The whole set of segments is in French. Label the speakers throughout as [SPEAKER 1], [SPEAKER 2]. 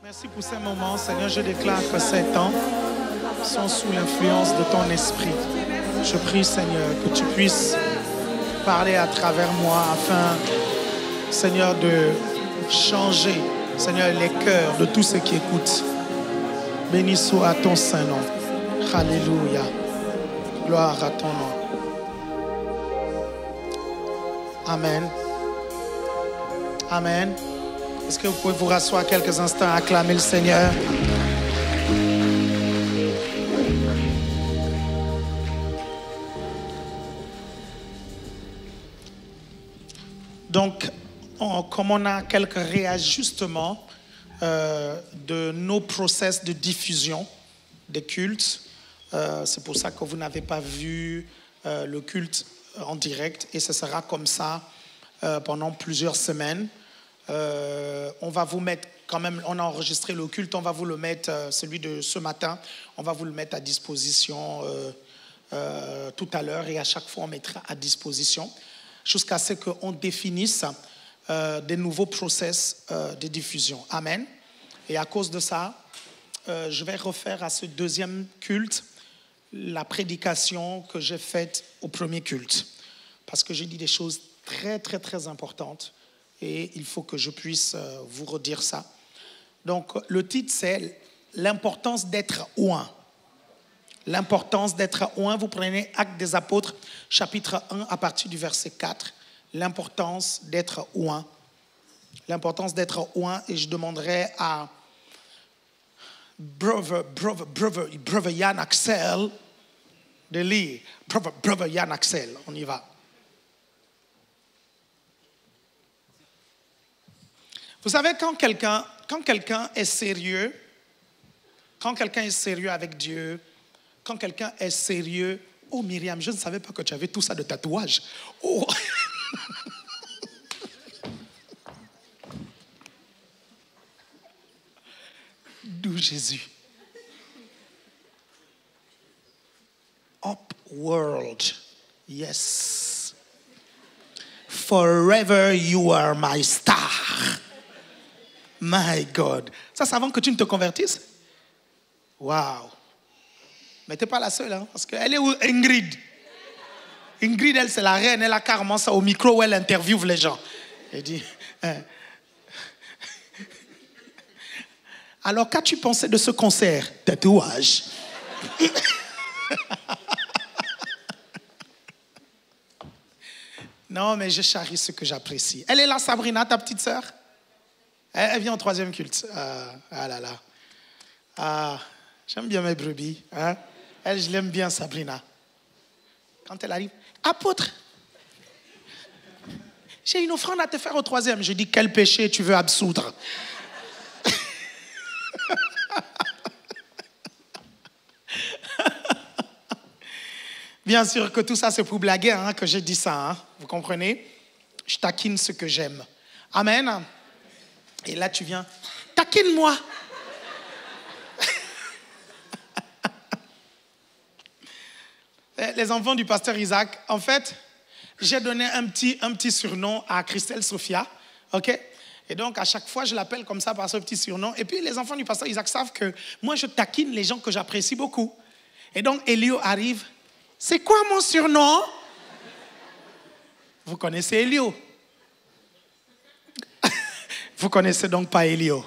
[SPEAKER 1] Merci pour ces moments, Seigneur. Je déclare que ces temps sont sous l'influence de ton esprit. Je prie, Seigneur, que tu puisses parler à travers moi afin, Seigneur, de changer, Seigneur, les cœurs de tous ceux qui écoutent. Béni soit ton Saint-Nom. Alléluia. Gloire à ton nom. Amen. Amen. Est-ce que vous pouvez vous rasseoir quelques instants à acclamer le Seigneur? Donc, comme on a quelques réajustements de nos process de diffusion des cultes, c'est pour ça que vous n'avez pas vu le culte en direct et ce sera comme ça pendant plusieurs semaines. On va vous mettre quand même, on a enregistré le culte, on va vous le mettre, celui de ce matin, on va vous le mettre à disposition tout à l'heure et à chaque fois on mettra à disposition jusqu'à ce qu'on définisse des nouveaux process de diffusion. Amen. Et à cause de ça, je vais refaire à ce deuxième culte la prédication que j'ai faite au premier culte. Parce que j'ai dit des choses très, très, très importantes et il faut que je puisse vous redire ça. Donc, le titre, c'est « L'importance d'être oint ». L'importance d'être oint. Vous prenez Actes des Apôtres, chapitre 1, à partir du verset 4. L'importance d'être oint. L'importance d'être oint. Et je demanderai à Brother Yann Axel de lire. Brother Yann Axel, on y va. Vous savez, quand quelqu'un est sérieux, quand quelqu'un est sérieux avec Dieu, quand quelqu'un est sérieux, oh Myriam, je ne savais pas que tu avais tout ça de tatouage. Oh. D'où Jésus. Upworld, yes. Forever you are my star. My God. Ça, c'est avant que tu ne te convertisses? Waouh. Mais tu n'es pas la seule, hein, parce qu'elle est où, Ingrid? Ingrid, elle, c'est la reine. Elle a carrément ça au micro où elle interviewe les gens. Elle dit... Alors, qu'as-tu pensé de ce concert? Tatouage. Non, mais je charrie ce que j'apprécie. Elle est là, Sabrina, ta petite sœur? Elle vient au troisième culte. Ah là là. Ah, j'aime bien mes brebis. Hein? Elle, je l'aime bien, Sabrina. Quand elle arrive, apôtre, j'ai une offrande à te faire au troisième. Je dis, quel péché tu veux absoudre? Bien sûr que tout ça, c'est pour blaguer hein, que j'ai dit ça. Hein, vous comprenez? Je taquine ce que j'aime. Amen. Et là, tu viens, taquine-moi. Les enfants du pasteur Isaac, en fait, j'ai donné un petit surnom à Christelle Sophia. OK? Et donc, à chaque fois, je l'appelle comme ça par ce petit surnom. Et puis, les enfants du pasteur Isaac savent que moi, je taquine les gens que j'apprécie beaucoup. Et donc, Elio arrive. C'est quoi mon surnom? Vous connaissez Elio? Vous connaissez donc pas Elio.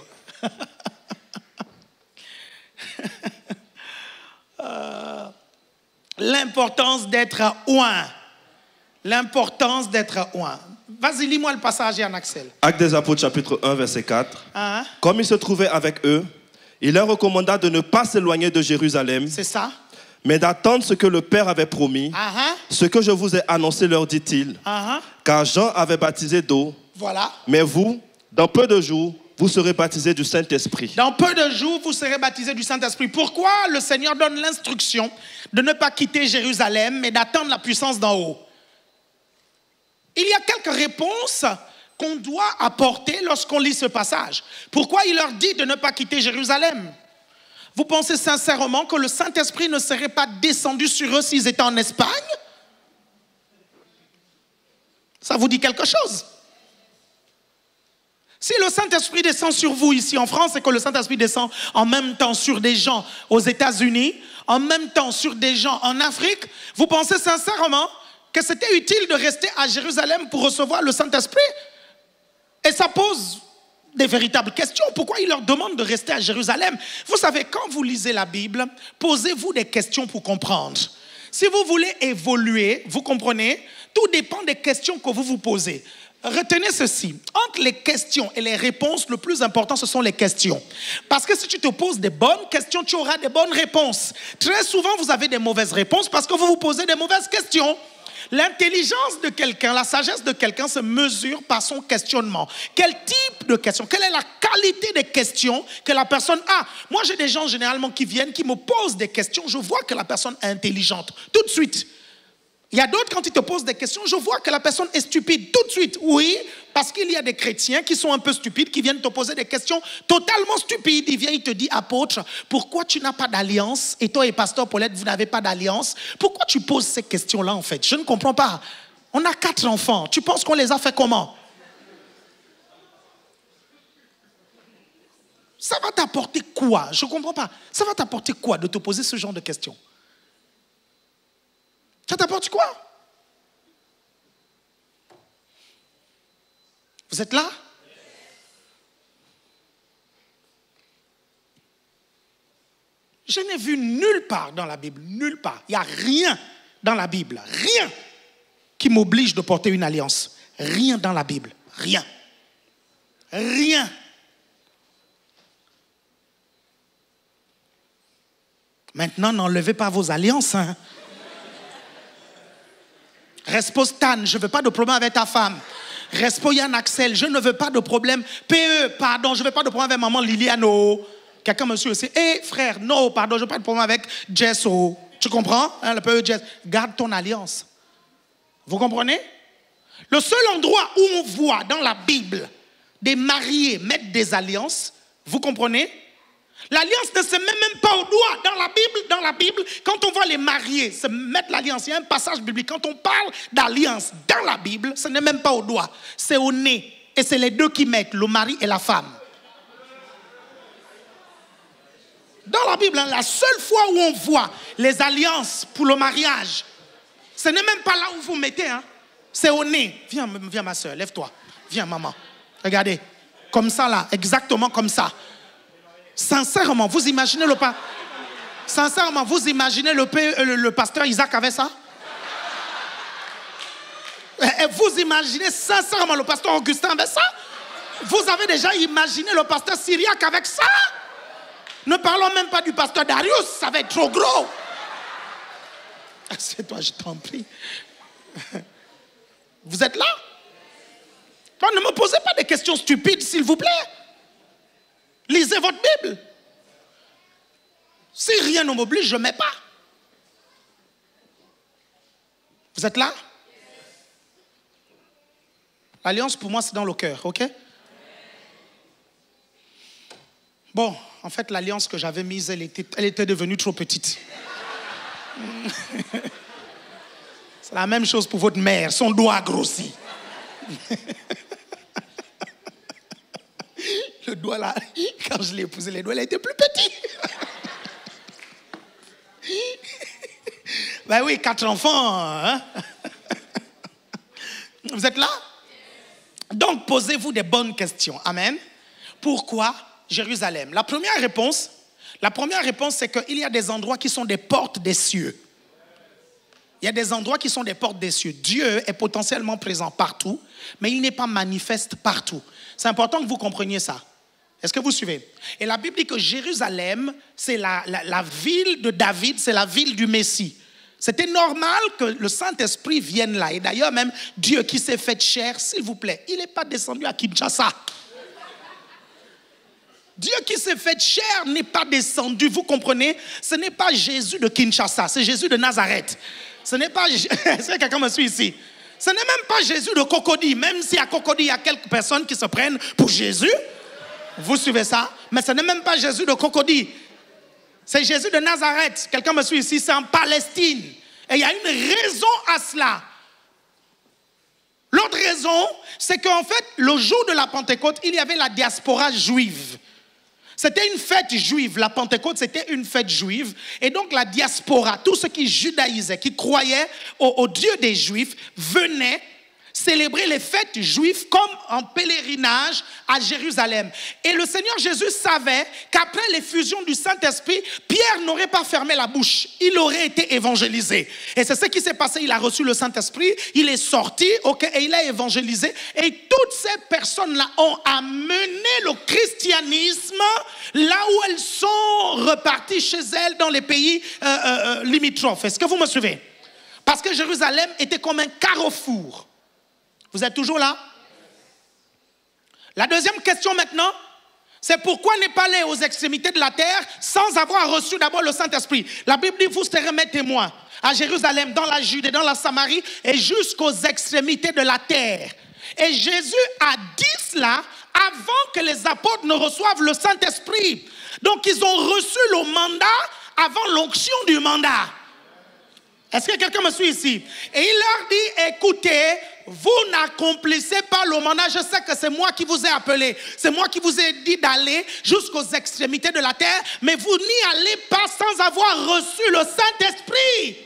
[SPEAKER 1] L'importance d'être oint. L'importance d'être oint. Vas-y, lis-moi le passage, Yann Axel.
[SPEAKER 2] Actes des Apôtres, chapitre 1, verset 4. Comme il se trouvait avec eux, il leur recommanda de ne pas s'éloigner de Jérusalem.
[SPEAKER 1] C'est ça.
[SPEAKER 2] Mais d'attendre ce que le Père avait promis. Ce que je vous ai annoncé, leur dit-il. Car Jean avait baptisé d'eau.
[SPEAKER 1] Voilà.
[SPEAKER 2] Mais vous, dans peu de jours, vous serez baptisés du Saint-Esprit.
[SPEAKER 1] Dans peu de jours, vous serez baptisés du Saint-Esprit. Pourquoi le Seigneur donne l'instruction de ne pas quitter Jérusalem, mais d'attendre la puissance d'en haut? Il y a quelques réponses qu'on doit apporter lorsqu'on lit ce passage. Pourquoi il leur dit de ne pas quitter Jérusalem? Vous pensez sincèrement que le Saint-Esprit ne serait pas descendu sur eux s'ils étaient en Espagne? Ça vous dit quelque chose? Si le Saint-Esprit descend sur vous ici en France et que le Saint-Esprit descend en même temps sur des gens aux États-Unis, en même temps sur des gens en Afrique, vous pensez sincèrement que c'était utile de rester à Jérusalem pour recevoir le Saint-Esprit? Et ça pose des véritables questions. Pourquoi il leur demande de rester à Jérusalem? Vous savez, quand vous lisez la Bible, posez-vous des questions pour comprendre. Si vous voulez évoluer, vous comprenez, tout dépend des questions que vous vous posez. Retenez ceci, entre les questions et les réponses, le plus important, ce sont les questions. Parce que si tu te poses des bonnes questions, tu auras des bonnes réponses. Très souvent, vous avez des mauvaises réponses parce que vous vous posez des mauvaises questions. L'intelligence de quelqu'un, la sagesse de quelqu'un se mesure par son questionnement. Quel type de questions? Quelle est la qualité des questions que la personne a? Moi, j'ai des gens généralement qui viennent, qui me posent des questions. Je vois que la personne est intelligente tout de suite. Il y a d'autres, quand ils te posent des questions, je vois que la personne est stupide tout de suite. Oui, parce qu'il y a des chrétiens qui sont un peu stupides, qui viennent te poser des questions totalement stupides. Il vient, il te dit, apôtre, pourquoi tu n'as pas d'alliance? Et toi et pasteur Paulette, vous n'avez pas d'alliance? Pourquoi tu poses ces questions-là en fait? Je ne comprends pas. On a 4 enfants. Tu penses qu'on les a fait comment? Ça va t'apporter quoi? Je ne comprends pas. Ça va t'apporter quoi de te poser ce genre de questions? Ça t'apporte quoi? Vous êtes là? Je n'ai vu nulle part dans la Bible, nulle part. Il n'y a rien dans la Bible, rien qui m'oblige de porter une alliance. Rien dans la Bible, rien. Rien. Maintenant, n'enlevez pas vos alliances, hein. Respo Stan, je ne veux pas de problème avec ta femme. Respo Yann Axel, je ne veux pas de problème. PE, pardon, je ne veux pas de problème avec maman Liliane. Quelqu'un me suit aussi. Eh frère, non, pardon, je ne veux pas de problème avec Jess. Tu comprends? Hein, le PE Jess. Garde ton alliance. Vous comprenez? Le seul endroit où on voit dans la Bible des mariés mettre des alliances, vous comprenez? L'alliance ne se met même pas au doigt. Dans la Bible, quand on voit les mariés se mettre l'alliance, il y a un passage biblique. Quand on parle d'alliance dans la Bible, ce n'est même pas au doigt. C'est au nez. Et c'est les deux qui mettent, le mari et la femme. Dans la Bible, la seule fois où on voit les alliances pour le mariage, ce n'est même pas là où vous mettez. Hein. C'est au nez. Viens ma soeur, lève-toi. Viens maman. Regardez. Comme ça là, exactement comme ça. Sincèrement, vous imaginez le pasteur Isaac avait ça? Et vous imaginez sincèrement le pasteur Augustin avec ça? Vous avez déjà imaginé le pasteur Syriac avec ça? Ne parlons même pas du pasteur Darius, ça va être trop gros. C'est toi, je t'en prie. Vous êtes là? Non, ne me posez pas des questions stupides, s'il vous plaît. Lisez votre Bible. Si rien ne m'oblige, je ne mets pas. Vous êtes là? L'alliance, pour moi, c'est dans le cœur, ok? Bon, en fait, l'alliance que j'avais mise, elle était devenue trop petite. C'est la même chose pour votre mère. Son doigt a grossi. Le doigt là, quand je l'ai épousé, les doigts là étaient plus petits. Ben oui, 4 enfants. Hein? Vous êtes là? Donc, posez-vous des bonnes questions. Amen. Pourquoi Jérusalem? La première réponse, c'est qu'il y a des endroits qui sont des portes des cieux. Il y a des endroits qui sont des portes des cieux. Dieu est potentiellement présent partout, mais il n'est pas manifeste partout. C'est important que vous compreniez ça. Est-ce que vous suivez? Et la Bible dit que Jérusalem, c'est la ville de David, c'est la ville du Messie. C'était normal que le Saint-Esprit vienne là. Et d'ailleurs, même Dieu qui s'est fait chair, s'il vous plaît, il n'est pas descendu à Kinshasa. Dieu qui s'est fait chair n'est pas descendu, vous comprenez? Ce n'est pas Jésus de Kinshasa, c'est Jésus de Nazareth. Ce n'est pas... Est-ce que quelqu'un me suit ici? Ce n'est même pas Jésus de Cocody, même si à Cocody, il y a quelques personnes qui se prennent pour Jésus. Vous suivez ça? Mais ce n'est même pas Jésus de Cocody. C'est Jésus de Nazareth. Quelqu'un me suit ici, c'est en Palestine. Et il y a une raison à cela. L'autre raison, c'est qu'en fait, le jour de la Pentecôte, il y avait la diaspora juive. C'était une fête juive. La Pentecôte, c'était une fête juive. Et donc, la diaspora, tous ceux qui judaïsaient, qui croyaient au Dieu des Juifs, venaient célébrer les fêtes juives comme en pèlerinage à Jérusalem. Et le Seigneur Jésus savait qu'après l'effusion du Saint-Esprit, Pierre n'aurait pas fermé la bouche. Il aurait été évangélisé. Et c'est ce qui s'est passé. Il a reçu le Saint-Esprit, il est sorti, et il a évangélisé. Et toutes ces personnes-là ont amené le christianisme là où elles sont reparties chez elles dans les pays limitrophes. Est-ce que vous me suivez? Parce que Jérusalem était comme un carrefour. Vous êtes toujours là? La deuxième question maintenant, c'est pourquoi ne pas aller aux extrémités de la terre sans avoir reçu d'abord le Saint-Esprit? La Bible dit, vous serez mes témoins à Jérusalem, dans la Judée, dans la Samarie et jusqu'aux extrémités de la terre. Et Jésus a dit cela avant que les apôtres ne reçoivent le Saint-Esprit. Donc ils ont reçu le mandat avant l'onction du mandat. Est-ce que quelqu'un me suit ici? Et il leur dit, écoutez, vous n'accomplissez pas le mandat. Je sais que c'est moi qui vous ai appelé. C'est moi qui vous ai dit d'aller jusqu'aux extrémités de la terre. Mais vous n'y allez pas sans avoir reçu le Saint-Esprit.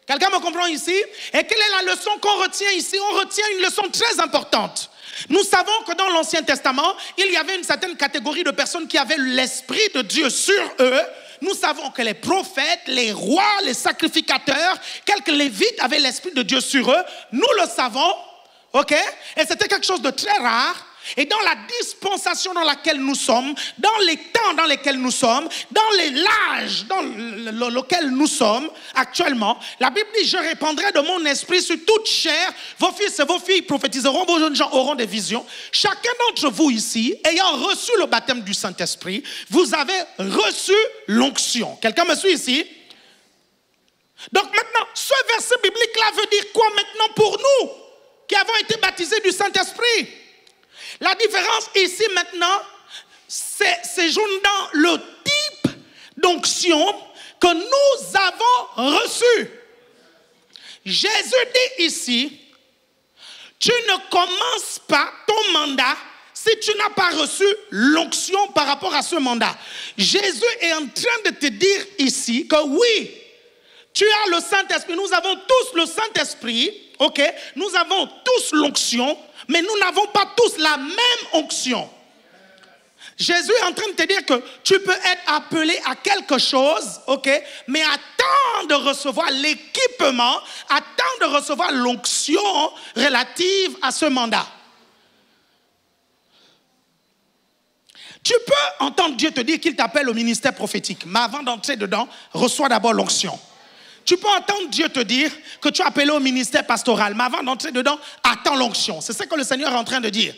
[SPEAKER 1] Quelqu'un me comprend ici? Et quelle est la leçon qu'on retient ici? On retient une leçon très importante. Nous savons que dans l'Ancien Testament, il y avait une certaine catégorie de personnes qui avaient l'Esprit de Dieu sur eux. Nous savons que les prophètes, les rois, les sacrificateurs, quelques lévites avaient l'Esprit de Dieu sur eux. Nous le savons, ok? Et c'était quelque chose de très rare. Et dans la dispensation dans laquelle nous sommes, dans les temps dans lesquels nous sommes, dans l'âge dans lequel nous sommes actuellement, la Bible dit, je répandrai de mon esprit sur toute chair, vos fils et vos filles prophétiseront, vos jeunes gens auront des visions. Chacun d'entre vous ici, ayant reçu le baptême du Saint-Esprit, vous avez reçu l'onction. Quelqu'un me suit ici? Donc maintenant, ce verset biblique-là veut dire quoi maintenant pour nous, qui avons été baptisés du Saint-Esprit? La différence ici maintenant, c'est dans le type d'onction que nous avons reçu. Jésus dit ici, tu ne commences pas ton mandat si tu n'as pas reçu l'onction par rapport à ce mandat. Jésus est en train de te dire ici que oui, tu as le Saint-Esprit. Nous avons tous le Saint-Esprit, ok? Nous avons tous l'onction, mais nous n'avons pas tous la même onction. Jésus est en train de te dire que tu peux être appelé à quelque chose, ok? Mais attends de recevoir l'équipement, attends de recevoir l'onction relative à ce mandat. Tu peux entendre Dieu te dire qu'il t'appelle au ministère prophétique, mais avant d'entrer dedans, reçois d'abord l'onction. Tu peux entendre Dieu te dire que tu es appelé au ministère pastoral, mais avant d'entrer dedans, attends l'onction. C'est ce que le Seigneur est en train de dire.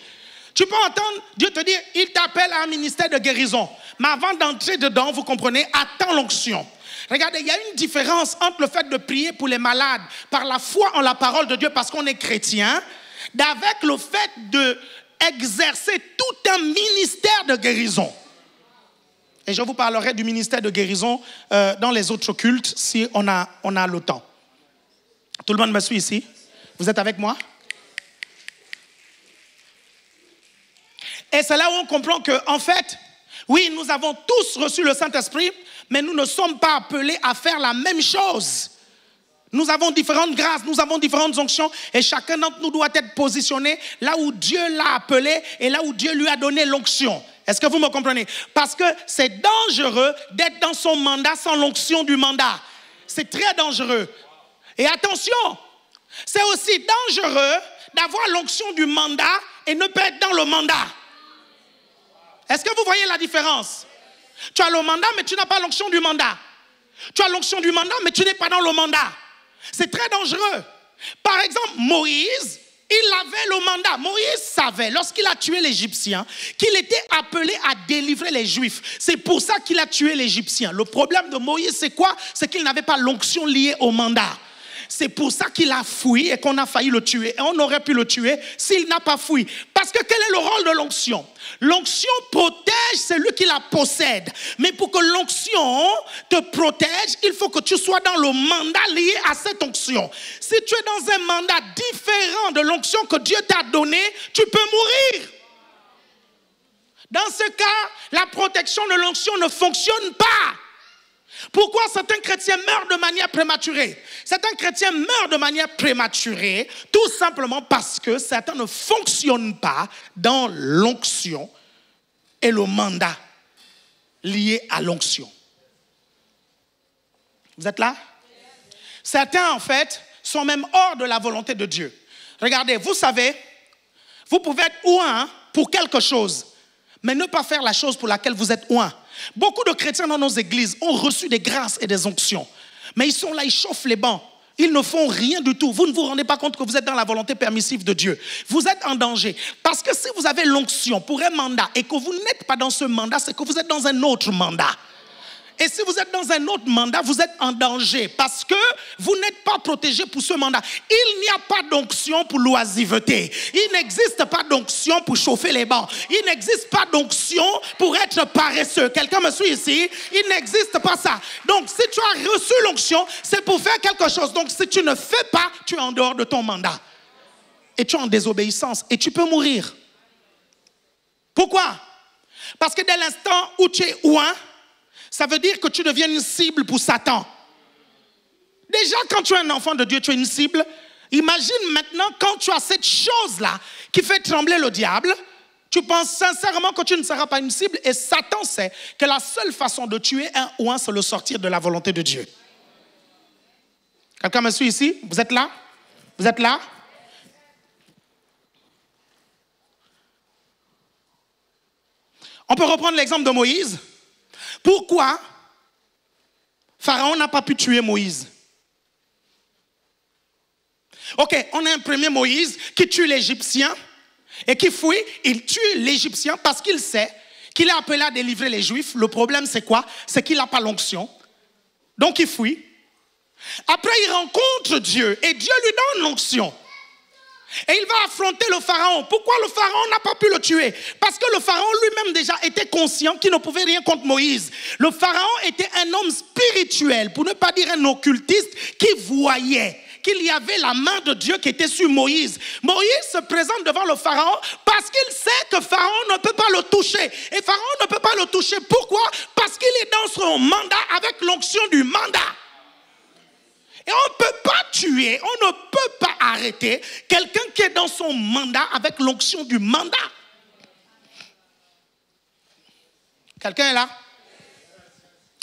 [SPEAKER 1] Tu peux entendre Dieu te dire, il t'appelle à un ministère de guérison, mais avant d'entrer dedans, vous comprenez, attends l'onction. Regardez, il y a une différence entre le fait de prier pour les malades par la foi en la parole de Dieu parce qu'on est chrétien, d'avec le fait d'exercer tout un ministère de guérison. Et je vous parlerai du ministère de guérison dans les autres cultes si on a le temps. Tout le monde me suit ici? Vous êtes avec moi? Et c'est là où on comprend que, en fait, oui, nous avons tous reçu le Saint-Esprit, mais nous ne sommes pas appelés à faire la même chose. Nous avons différentes grâces, nous avons différentes onctions et chacun d'entre nous doit être positionné là où Dieu l'a appelé et là où Dieu lui a donné l'onction. Est-ce que vous me comprenez? Parce que c'est dangereux d'être dans son mandat sans l'onction du mandat. C'est très dangereux. Et attention, c'est aussi dangereux d'avoir l'onction du mandat et ne pas être dans le mandat. Est-ce que vous voyez la différence? Tu as le mandat, mais tu n'as pas l'onction du mandat. Tu as l'onction du mandat, mais tu n'es pas dans le mandat. C'est très dangereux. Par exemple, Moïse, il avait le mandat. Moïse savait, lorsqu'il a tué l'Égyptien, qu'il était appelé à délivrer les Juifs. C'est pour ça qu'il a tué l'Égyptien. Le problème de Moïse, c'est quoi? C'est qu'il n'avait pas l'onction liée au mandat. C'est pour ça qu'il a fui et qu'on a failli le tuer. Et on aurait pu le tuer s'il n'a pas fui. Parce que quel est le rôle de l'onction? L'onction protège celui qui la possède. Mais pour que l'onction te protège, il faut que tu sois dans le mandat lié à cette onction. Si tu es dans un mandat différent de l'onction que Dieu t'a donné, tu peux mourir. Dans ce cas, la protection de l'onction ne fonctionne pas. Pourquoi certains chrétiens meurent de manière prématurée? Certains chrétiens meurent de manière prématurée tout simplement parce que certains ne fonctionnent pas dans l'onction et le mandat lié à l'onction. Vous êtes là? Certains, en fait, sont même hors de la volonté de Dieu. Regardez, vous savez, vous pouvez être oint pour quelque chose, mais ne pas faire la chose pour laquelle vous êtes oint. Beaucoup de chrétiens dans nos églises ont reçu des grâces et des onctions. Mais ils sont là, ils chauffent les bancs. Ils ne font rien du tout. Vous ne vous rendez pas compte que vous êtes dans la volonté permissive de Dieu. Vous êtes en danger. Parce que si vous avez l'onction pour un mandat et que vous n'êtes pas dans ce mandat, c'est que vous êtes dans un autre mandat. Et si vous êtes dans un autre mandat, vous êtes en danger parce que vous n'êtes pas protégé pour ce mandat. Il n'y a pas d'onction pour l'oisiveté. Il n'existe pas d'onction pour chauffer les bancs. Il n'existe pas d'onction pour être paresseux. Quelqu'un me suit ici? Il n'existe pas ça. Donc, si tu as reçu l'onction, c'est pour faire quelque chose. Donc, si tu ne fais pas, tu es en dehors de ton mandat. Et tu es en désobéissance. Et tu peux mourir. Pourquoi? Parce que dès l'instant où tu es oint, ça veut dire que tu deviens une cible pour Satan. Déjà, quand tu es un enfant de Dieu, tu es une cible. Imagine maintenant quand tu as cette chose-là qui fait trembler le diable, tu penses sincèrement que tu ne seras pas une cible et Satan sait que la seule façon de tuer un oint, c'est le sortir de la volonté de Dieu. Quelqu'un me suit ici? Vous êtes là? Vous êtes là? On peut reprendre l'exemple de Moïse. Pourquoi Pharaon n'a pas pu tuer Moïse? Ok, on a un premier Moïse qui tue l'Égyptien et qui fuit. Il tue l'Égyptien parce qu'il sait qu'il est appelé à délivrer les Juifs. Le problème, c'est quoi? C'est qu'il n'a pas l'onction. Donc, il fuit. Après, il rencontre Dieu et Dieu lui donne l'onction. Et il va affronter le Pharaon. Pourquoi le Pharaon n'a pas pu le tuer? Parce que le Pharaon lui-même déjà était conscient qu'il ne pouvait rien contre Moïse. Le Pharaon était un homme spirituel, pour ne pas dire un occultiste, qui voyait qu'il y avait la main de Dieu qui était sur Moïse. Moïse se présente devant le Pharaon parce qu'il sait que Pharaon ne peut pas le toucher. Et Pharaon ne peut pas le toucher. Pourquoi? Parce qu'il est dans son mandat avec l'onction du mandat. Et on ne peut pas tuer, on ne peut pas arrêter quelqu'un qui est dans son mandat avec l'onction du mandat. Quelqu'un est là?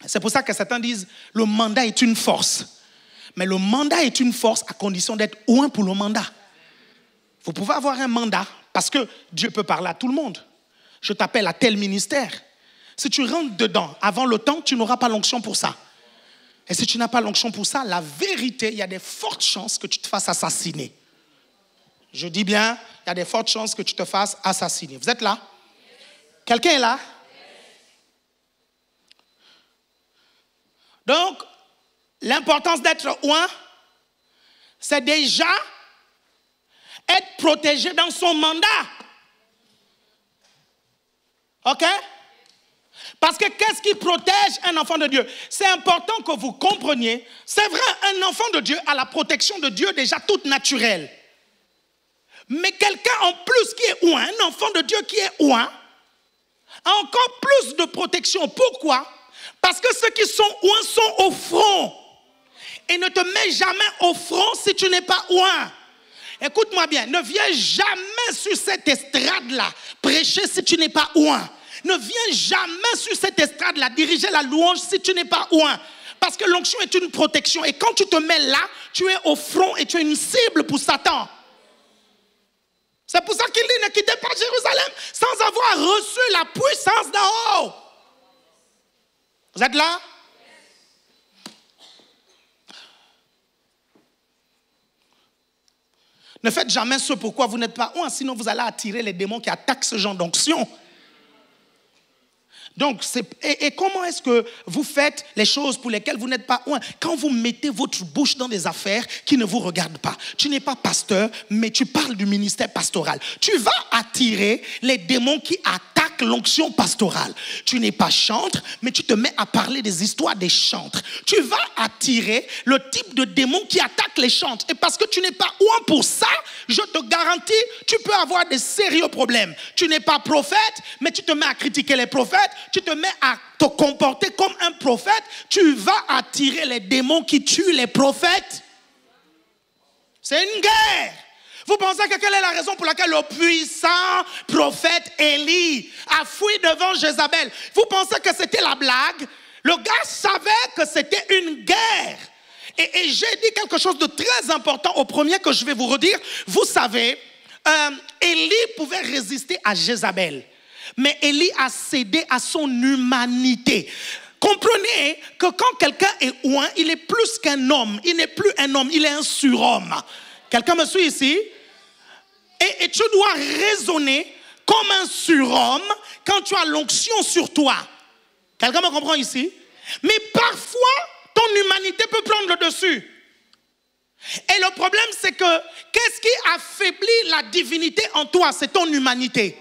[SPEAKER 1] C'est pour ça que certains disent le mandat est une force. Mais le mandat est une force à condition d'être oint pour le mandat. Vous pouvez avoir un mandat parce que Dieu peut parler à tout le monde. Je t'appelle à tel ministère. Si tu rentres dedans avant le temps, tu n'auras pas l'onction pour ça. Et si tu n'as pas l'onction pour ça, la vérité, il y a des fortes chances que tu te fasses assassiner. Je dis bien, il y a des fortes chances que tu te fasses assassiner. Vous êtes là? Quelqu'un est là? Donc, l'importance d'être oint, c'est déjà être protégé dans son mandat. OK? Parce que qu'est-ce qui protège un enfant de Dieu? C'est important que vous compreniez. C'est vrai, un enfant de Dieu a la protection de Dieu déjà toute naturelle. Mais quelqu'un en plus qui est oint, un enfant de Dieu qui est oint, a encore plus de protection. Pourquoi? Parce que ceux qui sont oints sont au front. Et ne te mets jamais au front si tu n'es pas oint. Écoute-moi bien, ne viens jamais sur cette estrade-là prêcher si tu n'es pas oint. Ne viens jamais sur cette estrade-là diriger la louange si tu n'es pas oint. Parce que l'onction est une protection. Et quand tu te mets là, tu es au front et tu es une cible pour Satan. C'est pour ça qu'il dit ne quittez pas Jérusalem sans avoir reçu la puissance d'en haut. Vous êtes là? Ne faites jamais ce pourquoi vous n'êtes pas oint, sinon vous allez attirer les démons qui attaquent ce genre d'onction. Donc, et comment est-ce que vous faites les choses pour lesquelles vous n'êtes pas loin? Quand vous mettez votre bouche dans des affaires qui ne vous regardent pas. Tu n'es pas pasteur, mais tu parles du ministère pastoral. Tu vas attirer les démons qui attaquent l'onction pastorale. Tu n'es pas chantre, mais tu te mets à parler des histoires des chantres. Tu vas attirer le type de démon qui attaque les chantres. Et parce que tu n'es pas loin pour ça, je te garantis, tu peux avoir des sérieux problèmes. Tu n'es pas prophète, mais tu te mets à critiquer les prophètes. Tu te mets à te comporter comme un prophète, tu vas attirer les démons qui tuent les prophètes. C'est une guerre. Vous pensez que quelle est la raison pour laquelle le puissant prophète Élie a fui devant Jézabel? Vous pensez que c'était la blague? Le gars savait que c'était une guerre. Et j'ai dit quelque chose de très important au premier que je vais vous redire. Vous savez, Élie pouvait résister à Jézabel. Mais Élie a cédé à son humanité. Comprenez que quand quelqu'un est oint, il est plus qu'un homme. Il n'est plus un homme, il est un surhomme. Quelqu'un me suit ici? Et tu dois raisonner comme un surhomme quand tu as l'onction sur toi. Quelqu'un me comprend ici? Mais parfois, ton humanité peut prendre le dessus. Et le problème, c'est que qu'est-ce qui affaiblit la divinité en toi? C'est ton humanité.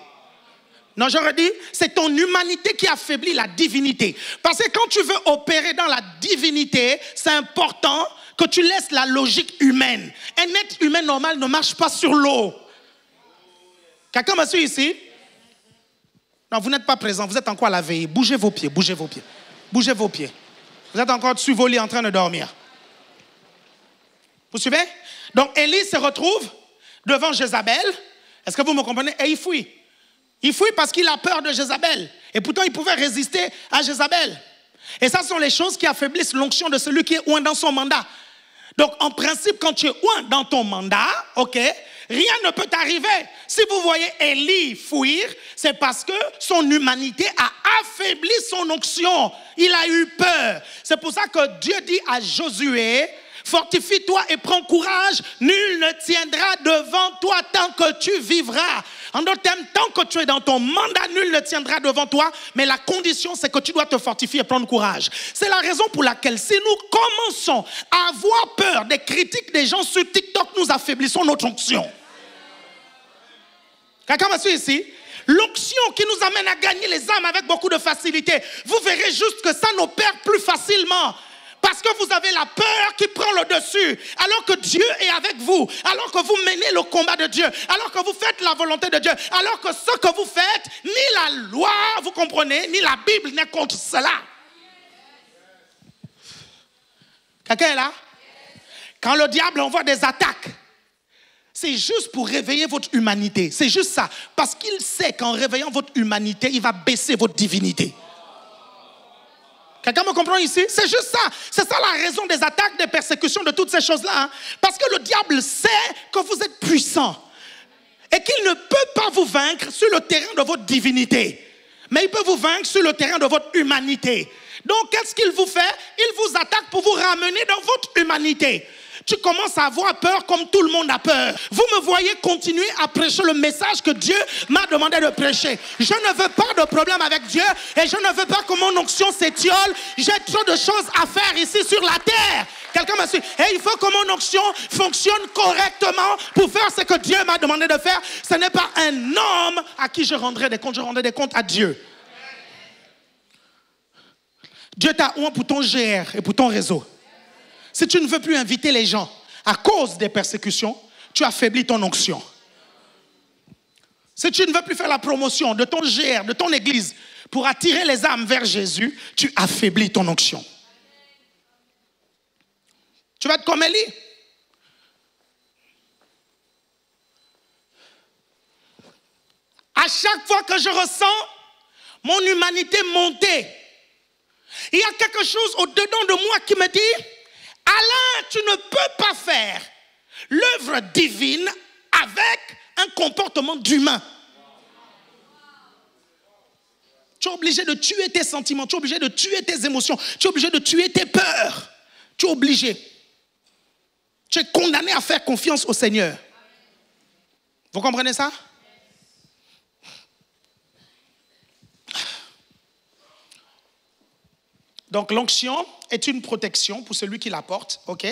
[SPEAKER 1] Non, j'aurais dit, c'est ton humanité qui affaiblit la divinité. Parce que quand tu veux opérer dans la divinité, c'est important que tu laisses la logique humaine. Un être humain normal ne marche pas sur l'eau. Quelqu'un me suit ici? Non, vous n'êtes pas présent, vous êtes encore à la veille. Bougez vos pieds, bougez vos pieds. Bougez vos pieds. Vous êtes encore sur vos lits en train de dormir. Vous suivez? Donc, Élie se retrouve devant Jézabel. Est-ce que vous me comprenez? Et il fuit. Il fuit parce qu'il a peur de Jézabel. Et pourtant, il pouvait résister à Jézabel. Et ça sont les choses qui affaiblissent l'onction de celui qui est oint dans son mandat. Donc, en principe, quand tu es oint dans ton mandat, ok, rien ne peut t'arriver. Si vous voyez Élie fuir, c'est parce que son humanité a affaibli son onction. Il a eu peur. C'est pour ça que Dieu dit à Josué, fortifie-toi et prends courage, nul ne tiendra devant toi tant que tu vivras. En d'autres termes, tant que tu es dans ton mandat, nul ne tiendra devant toi, mais la condition, c'est que tu dois te fortifier et prendre courage. C'est la raison pour laquelle, si nous commençons à avoir peur des critiques des gens sur TikTok, nous affaiblissons notre onction. Quelqu'un me suit ici? L'onction qui nous amène à gagner les âmes avec beaucoup de facilité. Vous verrez juste que ça n'opère plus facilement. Parce que vous avez la peur qui prend le dessus. Alors que Dieu est avec vous. Alors que vous menez le combat de Dieu. Alors que vous faites la volonté de Dieu. Alors que ce que vous faites, ni la loi, vous comprenez, ni la Bible n'est contre cela. Quelqu'un est là? Quand le diable envoie des attaques, c'est juste pour réveiller votre humanité. C'est juste ça. Parce qu'il sait qu'en réveillant votre humanité, il va baisser votre divinité. Quelqu'un me comprend ici? C'est juste ça. C'est ça la raison des attaques, des persécutions, de toutes ces choses-là. Hein? Parce que le diable sait que vous êtes puissant. Et qu'il ne peut pas vous vaincre sur le terrain de votre divinité. Mais il peut vous vaincre sur le terrain de votre humanité. Donc, qu'est-ce qu'il vous fait? Il vous attaque pour vous ramener dans votre humanité. Tu commences à avoir peur comme tout le monde a peur. Vous me voyez continuer à prêcher le message que Dieu m'a demandé de prêcher. Je ne veux pas de problème avec Dieu et je ne veux pas que mon onction s'étiole. J'ai trop de choses à faire ici sur la terre. Quelqu'un me suit. Et il faut que mon onction fonctionne correctement pour faire ce que Dieu m'a demandé de faire. Ce n'est pas un homme à qui je rendrai des comptes. Je rendrai des comptes à Dieu. Dieu t'a oint pour ton GR et pour ton réseau. Si tu ne veux plus inviter les gens à cause des persécutions, tu affaiblis ton onction. Si tu ne veux plus faire la promotion de ton GR, de ton église, pour attirer les âmes vers Jésus, tu affaiblis ton onction. Tu vas être comme Élie. À chaque fois que je ressens mon humanité monter, il y a quelque chose au-dedans de moi qui me dit, Alain, tu ne peux pas faire l'œuvre divine avec un comportement d'humain. Tu es obligé de tuer tes sentiments, tu es obligé de tuer tes émotions, tu es obligé de tuer tes peurs. Tu es obligé. Tu es condamné à faire confiance au Seigneur. Vous comprenez ça? Donc l'onction est une protection pour celui qui la porte. Ok.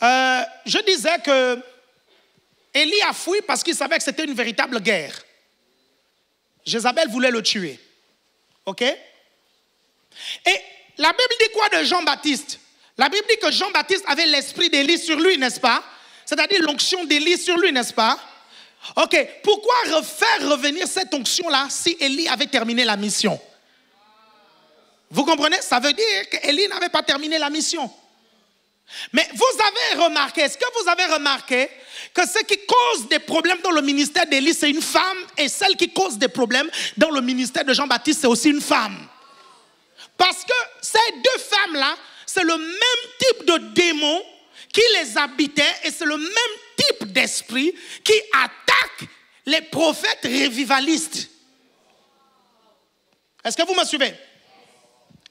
[SPEAKER 1] Je disais que Élie a fui parce qu'il savait que c'était une véritable guerre. Jézabel voulait le tuer. Ok. Et la Bible dit quoi de Jean-Baptiste? La Bible dit que Jean-Baptiste avait l'esprit d'Élie sur lui, n'est-ce pas? C'est-à-dire l'onction d'Élie sur lui, n'est-ce pas? Ok, pourquoi faire revenir cette onction-là si Élie avait terminé la mission? Vous comprenez? Ça veut dire qu'Élie n'avait pas terminé la mission. Mais vous avez remarqué, est-ce que vous avez remarqué que ce qui cause des problèmes dans le ministère d'Élie, c'est une femme, et celle qui cause des problèmes dans le ministère de Jean-Baptiste, c'est aussi une femme? Parce que ces deux femmes-là, c'est le même type de démon qui les habitait et c'est le même type d'esprit qui attaque les prophètes révivalistes. Est-ce que vous me suivez?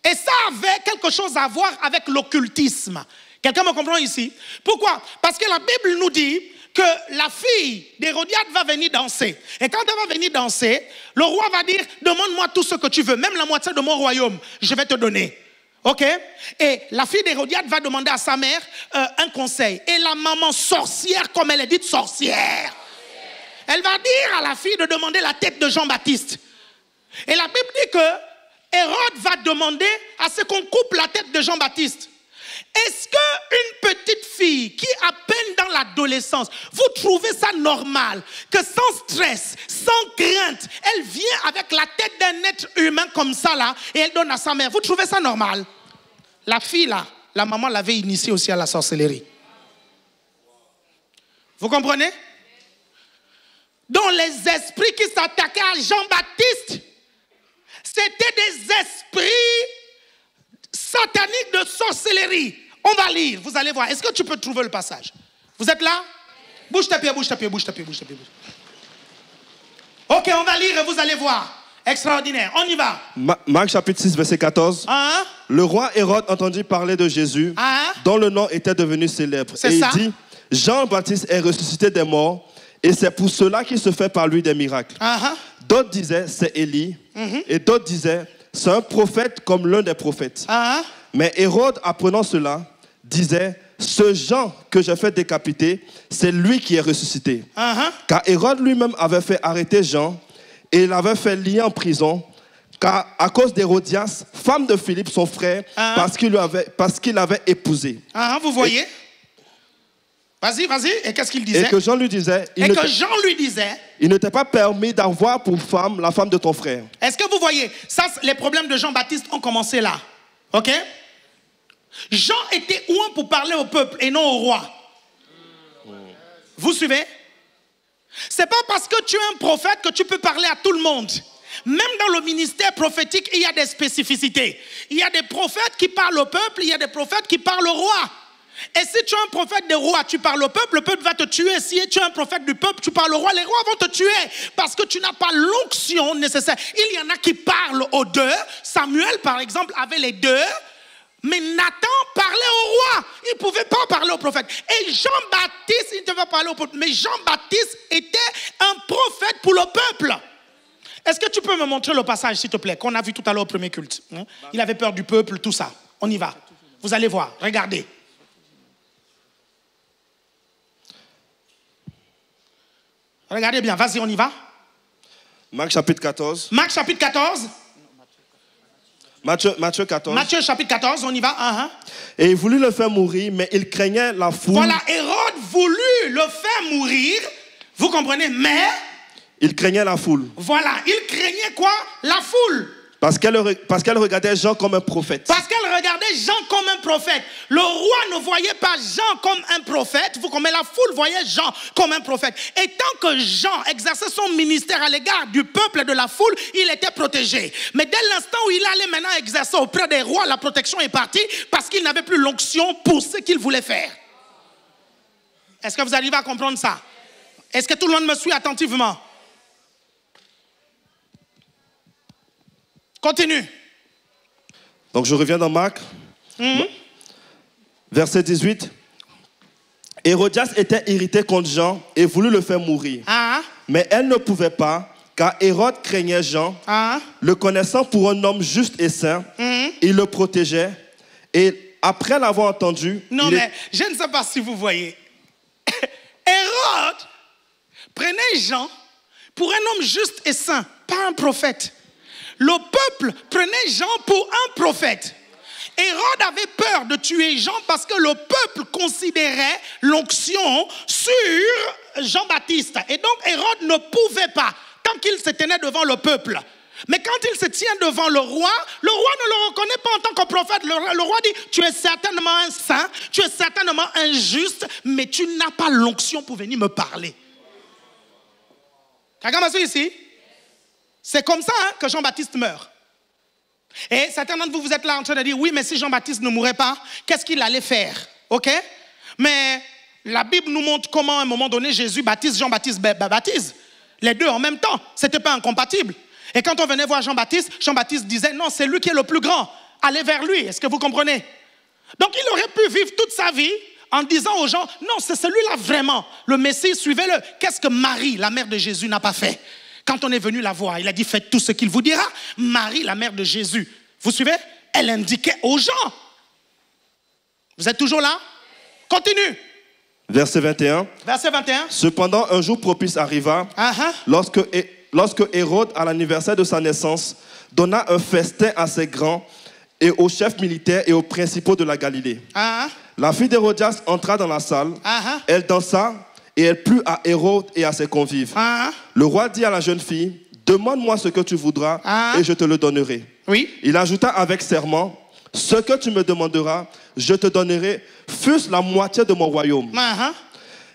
[SPEAKER 1] Et ça avait quelque chose à voir avec l'occultisme. Quelqu'un me comprend ici? Pourquoi? Parce que la Bible nous dit que la fille d'Hérodiade va venir danser. Et quand elle va venir danser, le roi va dire, demande-moi tout ce que tu veux, même la moitié de mon royaume, je vais te donner. Ok? Et la fille d'Hérodiade va demander à sa mère un conseil. Et la maman sorcière, comme elle est dite sorcière, elle va dire à la fille de demander la tête de Jean-Baptiste. Et la Bible dit que Hérode va demander à ce qu'on coupe la tête de Jean-Baptiste. Est-ce qu'une petite fille qui à peine dans l'adolescence, vous trouvez ça normal que sans stress, sans crainte, elle vient avec la tête d'un être humain comme ça là et elle donne à sa mère? Vous trouvez ça normal? La fille là, la maman l'avait initiée aussi à la sorcellerie. Vous comprenez? Donc les esprits qui s'attaquaient à Jean-Baptiste, c'était des esprits sataniques de sorcellerie. On va lire, vous allez voir. Est-ce que tu peux trouver le passage? Vous êtes là? Bouge tes pieds, bouge tes pieds, bouge tes pieds, bouge tes pieds. Ok, on va lire et vous allez voir. Extraordinaire, on y va.
[SPEAKER 2] Marc chapitre 6, verset 14. Le roi Hérode entendit parler de Jésus, dont le nom était devenu célèbre. Et il dit, Jean-Baptiste est ressuscité des morts, et c'est pour cela qu'il se fait par lui des miracles. D'autres disaient, c'est Élie, et d'autres disaient, c'est un prophète comme l'un des prophètes. Mais Hérode, apprenant cela, disait, ce Jean que j'ai fait décapiter, c'est lui qui est ressuscité. Car Hérode lui-même avait fait arrêter Jean et l'avait fait lier en prison, car à cause d'Hérodias, femme de Philippe, son frère, parce qu'il l'avait épousé.
[SPEAKER 1] Vous voyez? Vas-y, vas-y. Et qu'est-ce qu'il disait?
[SPEAKER 2] Et que Jean lui disait, il ne t'est pas permis d'avoir pour femme la femme de ton frère.
[SPEAKER 1] Est-ce que vous voyez? Ça, les problèmes de Jean-Baptiste ont commencé là. Ok? Jean était loin pour parler au peuple et non au roi. Vous suivez? C'est pas parce que tu es un prophète que tu peux parler à tout le monde. Même dans le ministère prophétique, il y a des spécificités. Il y a des prophètes qui parlent au peuple, il y a des prophètes qui parlent au roi. Et si tu es un prophète des rois, tu parles au peuple, le peuple va te tuer. Si tu es un prophète du peuple, tu parles au roi, les rois vont te tuer. Parce que tu n'as pas l'onction nécessaire. Il y en a qui parlent aux deux. Samuel, par exemple, avait les deux. Mais Nathan parlait au roi. Il ne pouvait pas parler au prophète. Et Jean-Baptiste, il ne devait pas parler au peuple. Mais Jean-Baptiste était un prophète pour le peuple. Est-ce que tu peux me montrer le passage, s'il te plaît, qu'on a vu tout à l'heure au premier culte? Il avait peur du peuple, tout ça. On y va. Vous allez voir. Regardez. Regardez bien. Vas-y, on y va.
[SPEAKER 2] Marc chapitre 14.
[SPEAKER 1] Marc chapitre 14.
[SPEAKER 2] Matthieu 14.
[SPEAKER 1] Matthieu chapitre 14, on y va.
[SPEAKER 2] Et il voulut le faire mourir, mais il craignait la foule.
[SPEAKER 1] Voilà, Hérode voulut le faire mourir. Vous comprenez? Mais
[SPEAKER 2] il craignait la foule.
[SPEAKER 1] Voilà, il craignait quoi? La foule.
[SPEAKER 2] Parce qu'elle regardait Jean comme un prophète.
[SPEAKER 1] Parce qu'elle regardait Jean comme un prophète. Le roi ne voyait pas Jean comme un prophète. Vous comprenez? La foule voyait Jean comme un prophète. Et tant que Jean exerçait son ministère à l'égard du peuple et de la foule, il était protégé. Mais dès l'instant où il allait maintenant exercer auprès des rois, la protection est partie parce qu'il n'avait plus l'onction pour ce qu'il voulait faire. Est-ce que vous arrivez à comprendre ça? Est-ce que tout le monde me suit attentivement? Continue.
[SPEAKER 2] Donc je reviens dans Marc. Verset 18. Hérodias était irritée contre Jean et voulut le faire mourir. Mais elle ne pouvait pas Car Hérode craignait Jean, le connaissant pour un homme juste et saint, il le protégeait. Et après l'avoir entendu...
[SPEAKER 1] Non, mais je ne sais pas si vous voyez. Hérode prenait Jean pour un homme juste et saint, pas un prophète. Le peuple prenait Jean pour un prophète. Hérode avait peur de tuer Jean parce que le peuple considérait l'onction sur Jean-Baptiste. Et donc Hérode ne pouvait pas, tant qu'il se tenait devant le peuple. Mais quand il se tient devant le roi ne le reconnaît pas en tant que prophète. Le roi dit, tu es certainement un saint, tu es certainement un juste, mais tu n'as pas l'onction pour venir me parler. Quelqu'un m'a suivi ici? C'est comme ça que Jean-Baptiste meurt. Et certains d'entre vous, vous êtes là en train de dire, oui, mais si Jean-Baptiste ne mourait pas, qu'est-ce qu'il allait faire? Ok? Mais la Bible nous montre comment, à un moment donné, Jésus baptise, Jean-Baptiste baptise. Les deux en même temps. Ce n'était pas incompatible. Et quand on venait voir Jean-Baptiste, Jean-Baptiste disait, non, c'est lui qui est le plus grand. Allez vers lui. Est-ce que vous comprenez? Donc, il aurait pu vivre toute sa vie en disant aux gens, non, c'est celui-là vraiment. Le Messie, suivez-le. Qu'est-ce que Marie, la mère de Jésus, n'a pas fait? Quand on est venu la voir, il a dit, faites tout ce qu'il vous dira. Marie, la mère de Jésus, vous suivez? Elle indiquait aux gens. Vous êtes toujours là? Continue.
[SPEAKER 2] Verset 21.
[SPEAKER 1] Verset 21.
[SPEAKER 2] Cependant, un jour propice arriva, lorsque Hérode, à l'anniversaire de sa naissance, donna un festin à ses grands et aux chefs militaires et aux principaux de la Galilée. La fille d'Hérodias entra dans la salle, elle dansa et elle plut à Hérode et à ses convives. Le roi dit à la jeune fille, demande-moi ce que tu voudras et je te le donnerai.
[SPEAKER 1] Oui.
[SPEAKER 2] Il ajouta avec serment, ce que tu me demanderas, je te donnerai, fût-ce la moitié de mon royaume.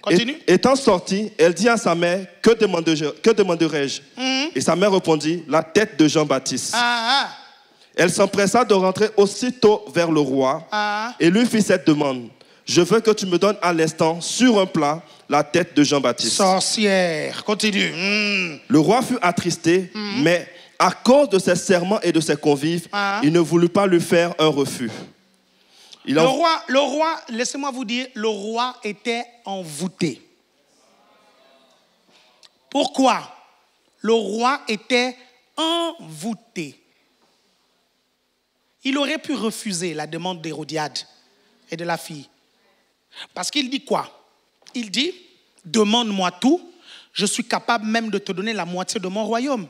[SPEAKER 1] Continue.
[SPEAKER 2] Étant sortie, elle dit à sa mère, que demanderai-je? Et sa mère répondit, la tête de Jean-Baptiste. Elle s'empressa de rentrer aussitôt vers le roi et lui fit cette demande. Je veux que tu me donnes à l'instant, sur un plat, la tête de Jean-Baptiste.
[SPEAKER 1] Sorcière, continue.
[SPEAKER 2] Le roi fut attristé, mais à cause de ses serments et de ses convives, il ne voulut pas lui faire un refus.
[SPEAKER 1] Le roi, laissez-moi vous dire, le roi était envoûté. Pourquoi? Le roi était envoûté. Il aurait pu refuser la demande d'Hérodiade et de la fille. Parce qu'il dit quoi? Il dit, demande-moi tout, je suis capable même de te donner la moitié de mon royaume.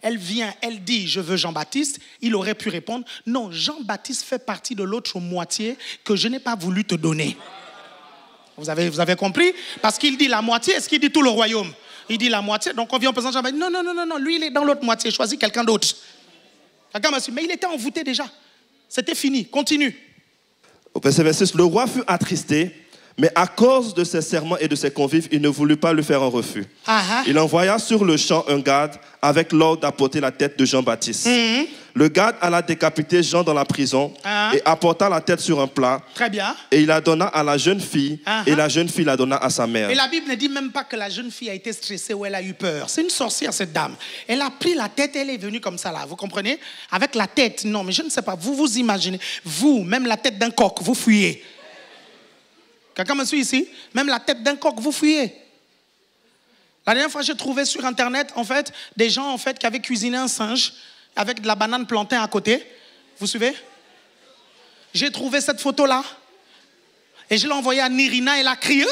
[SPEAKER 1] Elle vient, elle dit, je veux Jean-Baptiste. Il aurait pu répondre, non, Jean-Baptiste fait partie de l'autre moitié que je n'ai pas voulu te donner. Vous avez compris? Parce qu'il dit la moitié, est-ce qu'il dit tout le royaume? Il dit la moitié, donc on vient au président Jean-Baptiste. Non, lui il est dans l'autre moitié, choisis quelqu'un d'autre. Quelqu'un m'a dit, mais il était envoûté déjà. C'était fini, continue.
[SPEAKER 2] Au verset 26, le roi fut attristé, mais à cause de ses serments et de ses convives, il ne voulut pas lui faire un refus. Il envoya sur le champ un garde avec l'ordre d'apporter la tête de Jean-Baptiste. Le garde alla décapiter Jean dans la prison et apporta la tête sur un plat.
[SPEAKER 1] Très bien.
[SPEAKER 2] Et il la donna à la jeune fille et la jeune fille la donna à sa mère.
[SPEAKER 1] Et la Bible ne dit même pas que la jeune fille a été stressée ou elle a eu peur. C'est une sorcière, cette dame. Elle a pris la tête, elle est venue comme ça là, vous comprenez? Avec la tête, non mais je ne sais pas, vous vous imaginez, vous, même la tête d'un coq, vous fuyez. Quelqu'un me suit ici? Même la tête d'un coq, vous fuyez. La dernière fois, j'ai trouvé sur Internet, en fait, des gens, en fait, qui avaient cuisiné un singe avec de la banane plantain à côté. Vous suivez? J'ai trouvé cette photo-là. Et je l'ai envoyée à Nirina, elle a crié.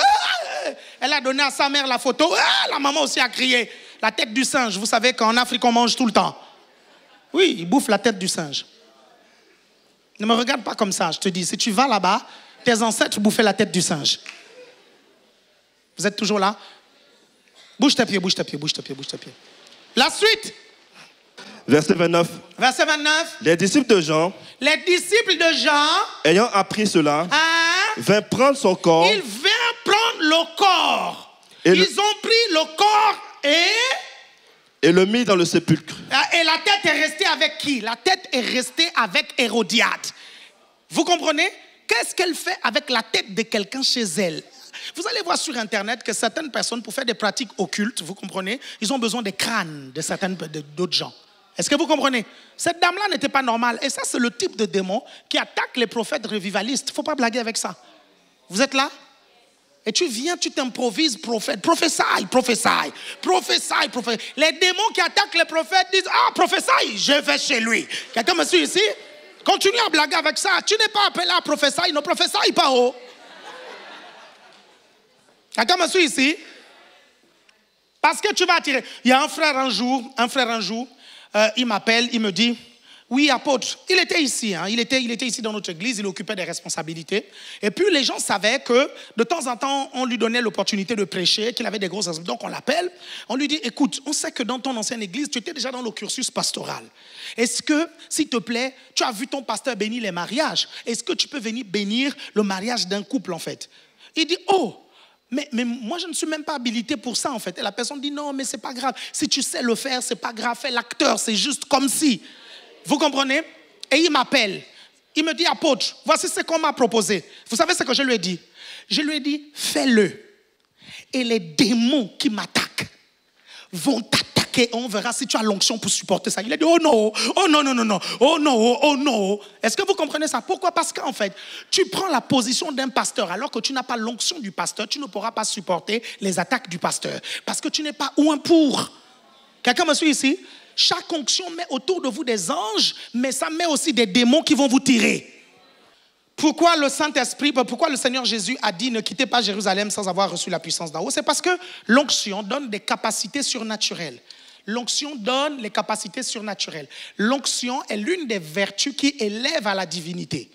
[SPEAKER 1] Elle a donné à sa mère la photo. La maman aussi a crié. La tête du singe. Vous savez qu'en Afrique, on mange tout le temps. Oui, ils bouffent la tête du singe. Ne me regarde pas comme ça, je te dis. Si tu vas là-bas, tes ancêtres bouffaient la tête du singe. Vous êtes toujours là? Bouge tes pieds, bouge tes pieds, bouge tes pieds, bouge tes pieds. La suite.
[SPEAKER 2] Verset 29.
[SPEAKER 1] Verset 29.
[SPEAKER 2] Les disciples de Jean, ayant appris cela, vinrent prendre son corps.
[SPEAKER 1] Ils vinrent prendre le corps. Ils ont pris le corps
[SPEAKER 2] et le mit dans le sépulcre.
[SPEAKER 1] Et la tête est restée avec qui? La tête est restée avec Hérodiade. Vous comprenez? Qu'est-ce qu'elle fait avec la tête de quelqu'un chez elle? Vous allez voir sur Internet que certaines personnes, pour faire des pratiques occultes, vous comprenez, ils ont besoin des crânes d'autres gens. Est-ce que vous comprenez? Cette dame-là n'était pas normale. Et ça, c'est le type de démon qui attaque les prophètes revivalistes. Il ne faut pas blaguer avec ça. Vous êtes là? Et tu viens, tu t'improvises prophète. Prophétie, prophétie, prophétie, prophétie. Les démons qui attaquent les prophètes disent, ah, prophétie, je vais chez lui. Quelqu'un me suit ici? Continue à blaguer avec ça. Tu n'es pas appelé à prophétie, non, prophétie pas haut. Quelqu'un me suit ici? Parce que tu vas attirer. Il y a un frère un jour, il m'appelle, il me dit, oui, apôtre, il était ici, il était ici dans notre église, il occupait des responsabilités. Et puis les gens savaient que de temps en temps, on lui donnait l'opportunité de prêcher, qu'il avait des grosses responsabilités. Donc on l'appelle, on lui dit, écoute, on sait que dans ton ancienne église, tu étais déjà dans le cursus pastoral. Est-ce que, s'il te plaît, tu as vu ton pasteur bénir les mariages? Est-ce que tu peux venir bénir le mariage d'un couple en fait? Il dit, oh, mais moi, je ne suis même pas habilité pour ça, en fait. Et la personne dit, non, mais c'est pas grave. Si tu sais le faire, c'est pas grave. Fais l'acteur, c'est juste comme si. Vous comprenez? Et il m'appelle. Il me dit, apôtre, voici ce qu'on m'a proposé. Vous savez ce que je lui ai dit? Je lui ai dit, fais-le. Et les démons qui m'attaquent vont t'attaquer. On verra si tu as l'onction pour supporter ça. Il a dit, oh non, oh non, non, non, non, oh non, oh non. Est-ce que vous comprenez ça? Pourquoi? Parce qu'en fait, tu prends la position d'un pasteur alors que tu n'as pas l'onction du pasteur. Tu ne pourras pas supporter les attaques du pasteur. Parce que tu n'es pas ouin pour. Quelqu'un me suit ici? Chaque onction met autour de vous des anges, mais ça met aussi des démons qui vont vous tirer. Pourquoi le Saint-Esprit, pourquoi le Seigneur Jésus a dit ne quittez pas Jérusalem sans avoir reçu la puissance d'en haut? C'est parce que l'onction donne des capacités surnaturelles. L'onction donne les capacités surnaturelles. L'onction est l'une des vertus qui élève à la divinité.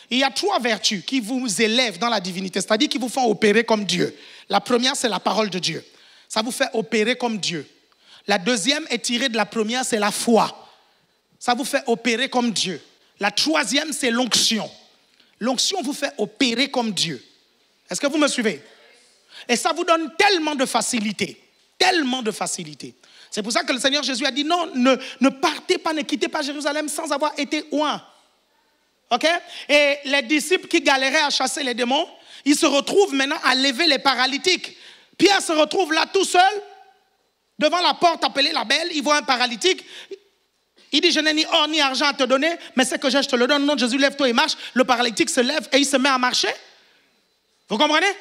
[SPEAKER 1] Il y a 3 vertus qui vous élèvent dans la divinité, c'est-à-dire qui vous font opérer comme Dieu. La première, c'est la parole de Dieu. Ça vous fait opérer comme Dieu. La deuxième est tirée de la première, c'est la foi. Ça vous fait opérer comme Dieu. La troisième, c'est l'onction. L'onction vous fait opérer comme Dieu. Est-ce que vous me suivez? Et ça vous donne tellement de facilité. Tellement de facilité. C'est pour ça que le Seigneur Jésus a dit non, ne partez pas, ne quittez pas Jérusalem sans avoir été oint. OK? Et les disciples qui galéraient à chasser les démons, ils se retrouvent maintenant à lever les paralytiques. Pierre se retrouve là tout seul, devant la porte appelée la Belle, il voit un paralytique. Il dit, je n'ai ni or ni argent à te donner, mais ce que j'ai, je te le donne. Non, Jésus, lève-toi et marche. Le paralytique se lève et il se met à marcher. Vous comprenez?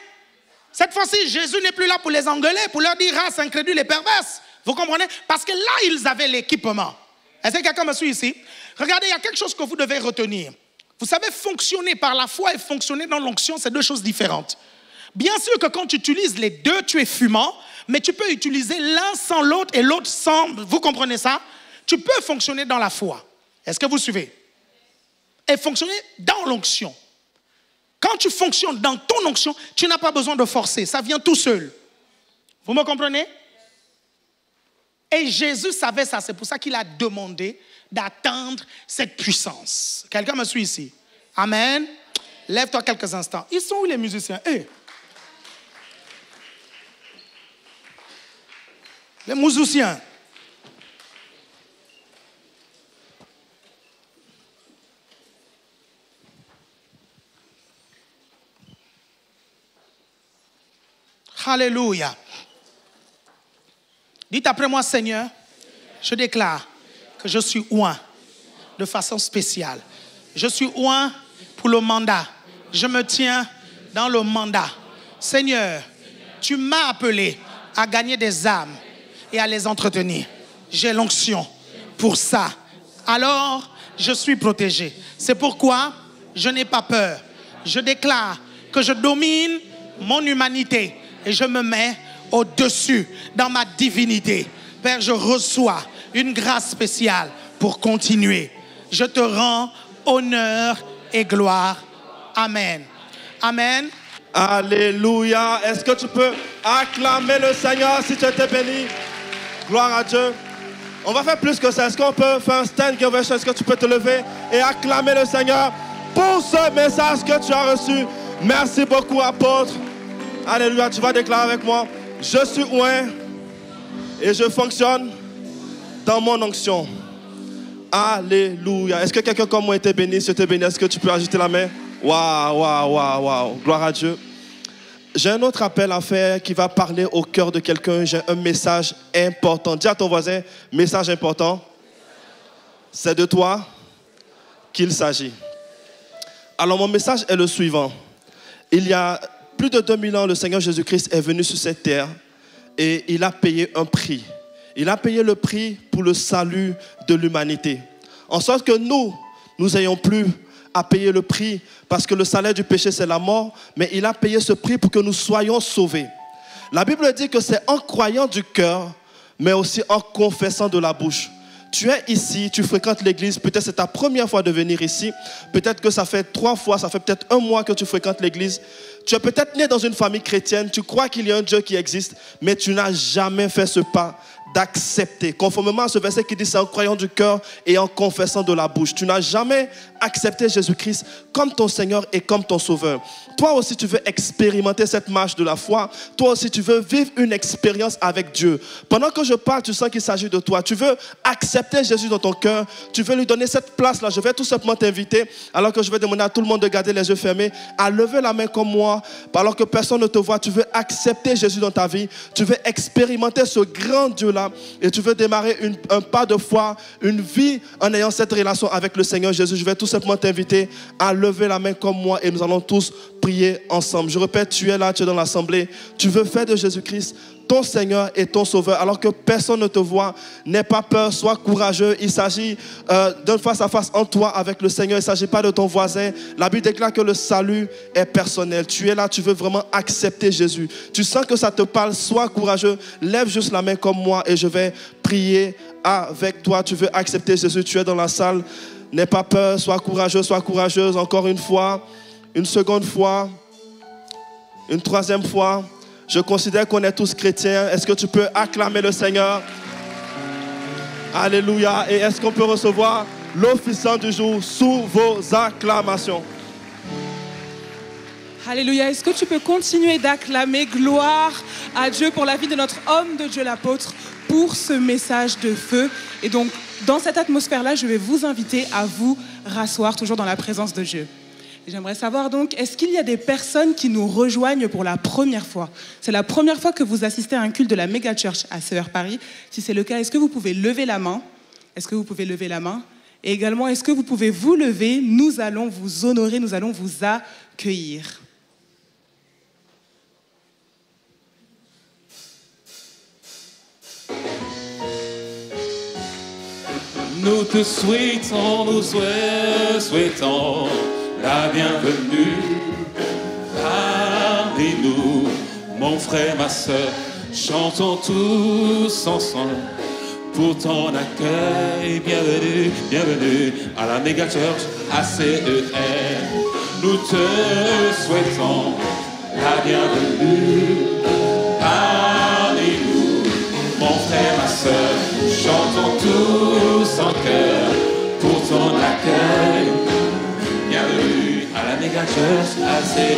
[SPEAKER 1] Cette fois-ci, Jésus n'est plus là pour les engueuler, pour leur dire race incrédule et perverse. Vous comprenez? Parce que là, ils avaient l'équipement. Est-ce que quelqu'un me suit ici? Regardez, il y a quelque chose que vous devez retenir. Vous savez, fonctionner par la foi et fonctionner dans l'onction, c'est 2 choses différentes. Bien sûr que quand tu utilises les 2, tu es fumant, mais tu peux utiliser l'un sans l'autre et l'autre sans... Vous comprenez ça? Tu peux fonctionner dans la foi. Est-ce que vous suivez? Et fonctionner dans l'onction. Quand tu fonctionnes dans ton onction, tu n'as pas besoin de forcer. Ça vient tout seul. Vous me comprenez? Et Jésus savait ça. C'est pour ça qu'il a demandé d'atteindre cette puissance. Quelqu'un me suit ici? Amen. Lève-toi quelques instants. Ils sont où les musiciens? Hey. Les musiciens. Alléluia. Dites après moi, Seigneur, je déclare que je suis oint de façon spéciale. Je suis oint pour le mandat. Je me tiens dans le mandat. Seigneur, tu m'as appelé à gagner des âmes et à les entretenir. J'ai l'onction pour ça. Alors, je suis protégé. C'est pourquoi je n'ai pas peur. Je déclare que je domine mon humanité et je me mets au-dessus dans ma divinité. Père, je reçois une grâce spéciale pour continuer. Je te rends honneur et gloire. Amen. Amen.
[SPEAKER 2] Alléluia. Est-ce que tu peux acclamer le Seigneur si tu étais béni? Gloire à Dieu. On va faire plus que ça. Est-ce qu'on peut faire un stand ovation? Est-ce que tu peux te lever et acclamer le Seigneur pour ce message que tu as reçu? Merci beaucoup, apôtre. Alléluia. Tu vas déclarer avec moi. Je suis oint et je fonctionne dans mon onction. Alléluia. Est-ce que quelqu'un comme moi était béni? Si tu es béni, est-ce que tu peux agiter la main? Waouh, waouh, waouh, waouh. Gloire à Dieu. J'ai un autre appel à faire qui va parler au cœur de quelqu'un. J'ai un message important. Dis à ton voisin, message important. C'est de toi qu'il s'agit. Alors mon message est le suivant. Il y a plus de 2000 ans, le Seigneur Jésus-Christ est venu sur cette terre et il a payé un prix. Il a payé le prix pour le salut de l'humanité. En sorte que nous n'ayons plus à payer le prix parce que le salaire du péché, c'est la mort, mais il a payé ce prix pour que nous soyons sauvés. La Bible dit que c'est en croyant du cœur, mais aussi en confessant de la bouche. Tu es ici, tu fréquentes l'église, peut-être c'est ta première fois de venir ici, peut-être que ça fait 3 fois, ça fait peut-être 1 mois que tu fréquentes l'église. Tu es peut-être né dans une famille chrétienne, tu crois qu'il y a un Dieu qui existe, mais tu n'as jamais fait ce pas d'accepter. Conformément à ce verset qui dit c'est en croyant du cœur et en confessant de la bouche. Tu n'as jamais accepté Jésus-Christ comme ton Seigneur et comme ton Sauveur. Toi aussi tu veux expérimenter cette marche de la foi. Toi aussi tu veux vivre une expérience avec Dieu. Pendant que je parle, tu sens qu'il s'agit de toi. Tu veux accepter Jésus dans ton cœur. Tu veux lui donner cette place-là. Je vais tout simplement t'inviter, alors que je vais demander à tout le monde de garder les yeux fermés, à lever la main comme moi, alors que personne ne te voit. Tu veux accepter Jésus dans ta vie. Tu veux expérimenter ce grand Dieu-là. Et tu veux démarrer un pas de foi, une vie en ayant cette relation avec le Seigneur Jésus. Je vais tout simplement t'inviter à lever la main comme moi et nous allons tous prier ensemble. Je répète, tu es là, tu es dans l'assemblée. Tu veux faire de Jésus-Christ ton Seigneur et ton Sauveur, alors que personne ne te voit. N'aie pas peur, sois courageux. Il s'agit d'un face-à-face en toi avec le Seigneur. Il ne s'agit pas de ton voisin. La Bible déclare que le salut est personnel. Tu es là, tu veux vraiment accepter Jésus. Tu sens que ça te parle, sois courageux. Lève juste la main comme moi et je vais prier avec toi. Tu veux accepter Jésus, tu es dans la salle. N'aie pas peur, sois courageux, sois courageuse. Encore une fois, une seconde fois, une troisième fois. Je considère qu'on est tous chrétiens. Est-ce que tu peux acclamer le Seigneur? Alléluia. Et est-ce qu'on peut recevoir l'officiant du jour sous vos acclamations?
[SPEAKER 3] Alléluia. Est-ce que tu peux continuer d'acclamer gloire à Dieu pour la vie de notre homme de Dieu, l'apôtre, pour ce message de feu? Et donc, dans cette atmosphère-là, je vais vous inviter à vous rasseoir toujours dans la présence de Dieu. Et j'aimerais savoir donc, est-ce qu'il y a des personnes qui nous rejoignent pour la première fois? C'est la première fois que vous assistez à un culte de la Mega Church à CER Paris. Si c'est le cas, est-ce que vous pouvez lever la main? Est-ce que vous pouvez lever la main? Et également, est-ce que vous pouvez vous lever? Nous allons vous honorer, nous allons vous accueillir.
[SPEAKER 4] Nous te souhaitons, nous souhaitons la bienvenue parmi nous, mon frère, ma soeur, chantons tous ensemble pour ton accueil. Bienvenue, bienvenue à la Mega Church, à CER. Nous te souhaitons la bienvenue parmi nous, mon frère, ma soeur, chantons tous en chœur pour ton accueil. Bienvenue à la Mega Church, à CER.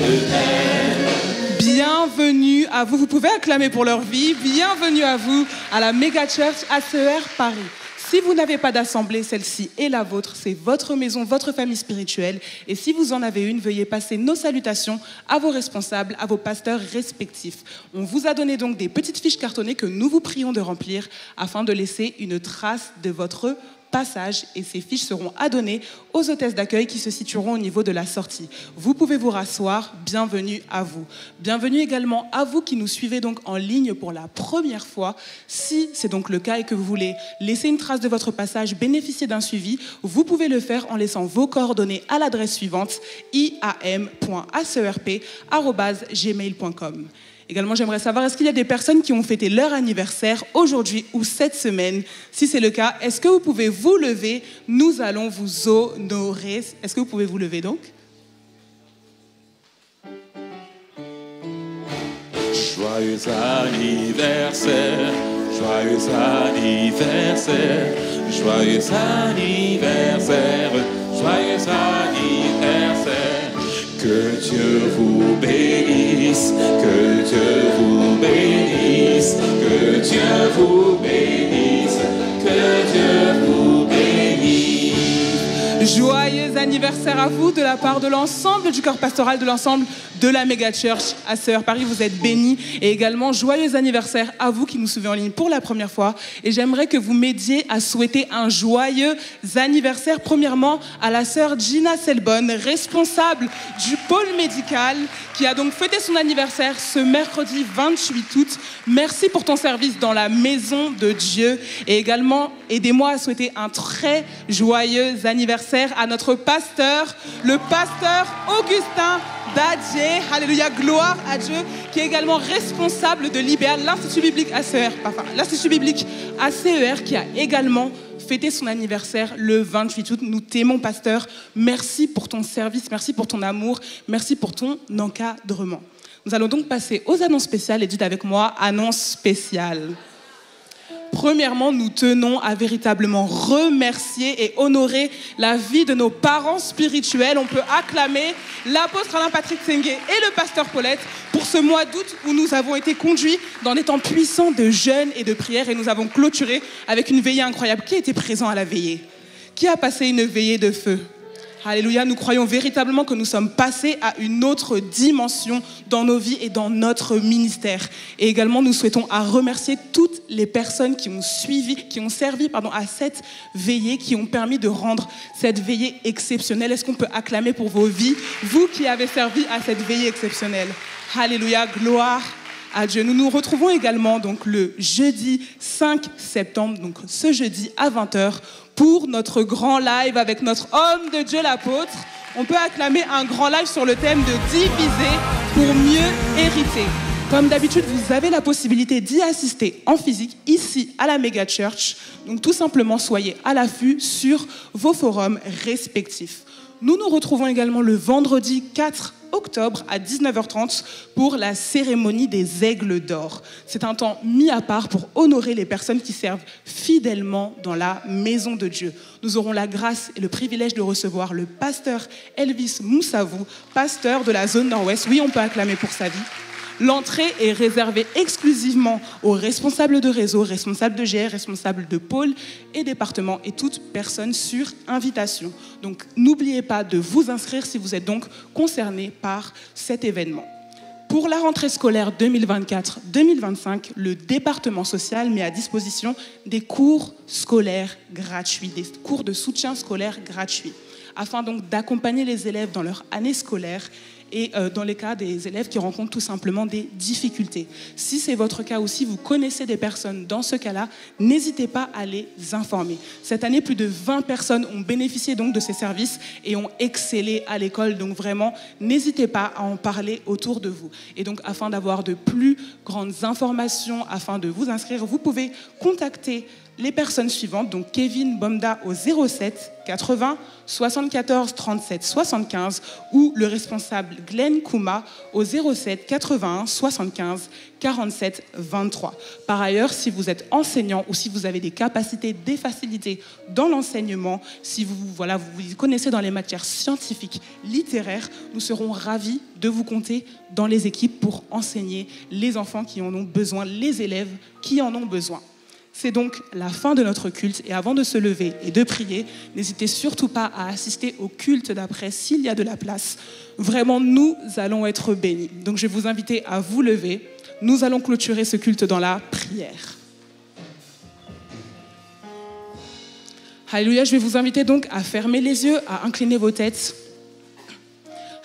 [SPEAKER 3] Bienvenue à vous. Vous pouvez acclamer pour leur vie. Bienvenue à vous à la Mega Church à CER Paris. Si vous n'avez pas d'assemblée, celle-ci est la vôtre. C'est votre maison, votre famille spirituelle. Et si vous en avez une, veuillez passer nos salutations à vos responsables, à vos pasteurs respectifs. On vous a donné donc des petites fiches cartonnées que nous vous prions de remplir afin de laisser une trace de votre passage, et ces fiches seront adonnées aux hôtesses d'accueil qui se situeront au niveau de la sortie. Vous pouvez vous rasseoir. Bienvenue à vous. Bienvenue également à vous qui nous suivez donc en ligne pour la première fois. Si c'est donc le cas et que vous voulez laisser une trace de votre passage, bénéficier d'un suivi, vous pouvez le faire en laissant vos coordonnées à l'adresse suivante iam.acerp@gmail.com. Également, j'aimerais savoir, est-ce qu'il y a des personnes qui ont fêté leur anniversaire aujourd'hui ou cette semaine? Si c'est le cas, est-ce que vous pouvez vous lever? Nous allons vous honorer. Est-ce que vous pouvez vous lever donc?
[SPEAKER 4] Joyeux anniversaire, joyeux anniversaire, joyeux anniversaire, joyeux anniversaire. Que Dieu vous bénisse, que Dieu vous bénisse, que Dieu vous bénisse, que Dieu vous bénisse.
[SPEAKER 3] Joyeux anniversaire à vous de la part de l'ensemble du corps pastoral, de l'ensemble de la Méga Church à ACER Paris. Vous êtes bénis. Et également, joyeux anniversaire à vous qui nous suivez en ligne pour la première fois. Et j'aimerais que vous m'aidiez à souhaiter un joyeux anniversaire, premièrement, à la sœur Gina Selbonne, responsable du pôle médical, qui a donc fêté son anniversaire ce mercredi 28 août. Merci pour ton service dans la maison de Dieu. Et également, aidez-moi à souhaiter un très joyeux anniversaire à notre pasteur, le pasteur Augustin Dadje, alléluia, gloire à Dieu, qui est également responsable de l'IBA, l'Institut biblique l'Institut biblique ACER, qui a également fêté son anniversaire le 28 août. Nous t'aimons, pasteur. Merci pour ton service, merci pour ton amour, merci pour ton encadrement. Nous allons donc passer aux annonces spéciales, et dites avec moi, annonces spéciales. Premièrement, nous tenons à véritablement remercier et honorer la vie de nos parents spirituels. On peut acclamer l'apôtre Alain Patrick Sengue et le pasteur Paulette pour ce mois d'août où nous avons été conduits dans des temps puissants de jeûne et de prière, et nous avons clôturé avec une veillée incroyable. Qui était présent à la veillée? Qui a passé une veillée de feu? Alléluia, nous croyons véritablement que nous sommes passés à une autre dimension dans nos vies et dans notre ministère. Et également, nous souhaitons remercier toutes les personnes qui ont servi à cette veillée, qui ont permis de rendre cette veillée exceptionnelle. Est-ce qu'on peut acclamer pour vos vies, vous qui avez servi à cette veillée exceptionnelle? Alléluia, gloire à Dieu. Nous nous retrouvons également donc le jeudi 5 septembre, donc ce jeudi à 20h, pour notre grand live avec notre homme de Dieu, l'apôtre. On peut acclamer un grand live sur le thème de diviser pour mieux hériter. Comme d'habitude, vous avez la possibilité d'y assister en physique, ici à la Méga Church. Donc tout simplement, soyez à l'affût sur vos forums respectifs. Nous nous retrouvons également le vendredi 4 octobre à 19h30 pour la cérémonie des Aigles d'Or. C'est un temps mis à part pour honorer les personnes qui servent fidèlement dans la maison de Dieu. Nous aurons la grâce et le privilège de recevoir le pasteur Elvis Moussavou, pasteur de la zone nord-ouest. Oui, on peut acclamer pour sa vie. L'entrée est réservée exclusivement aux responsables de réseau, responsables de GR, responsables de pôle et département, et toute personne sur invitation. Donc n'oubliez pas de vous inscrire si vous êtes donc concerné par cet événement. Pour la rentrée scolaire 2024-2025, le département social met à disposition des cours scolaires gratuits, des cours de soutien scolaire gratuits, afin donc d'accompagner les élèves dans leur année scolaire et dans les cas des élèves qui rencontrent tout simplement des difficultés. Si c'est votre cas aussi, vous connaissez des personnes dans ce cas-là, n'hésitez pas à les informer. Cette année, plus de 20 personnes ont bénéficié donc de ces services et ont excellé à l'école. Donc vraiment, n'hésitez pas à en parler autour de vous. Et donc, afin d'avoir de plus grandes informations, afin de vous inscrire, vous pouvez contacter les personnes suivantes, donc Kevin Bomda au 07 80 74 37 75 ou le responsable Glenn Kouma au 07 81 75 47 23. Par ailleurs, si vous êtes enseignant ou si vous avez des capacités, des facilités dans l'enseignement, si vous connaissez dans les matières scientifiques, littéraires, nous serons ravis de vous compter dans les équipes pour enseigner les enfants qui en ont besoin, les élèves qui en ont besoin. C'est donc la fin de notre culte, et avant de se lever et de prier, n'hésitez surtout pas à assister au culte d'après s'il y a de la place. Vraiment, nous allons être bénis. Donc je vais vous inviter à vous lever. Nous allons clôturer ce culte dans la prière. Alléluia, je vais vous inviter donc à fermer les yeux, à incliner vos têtes.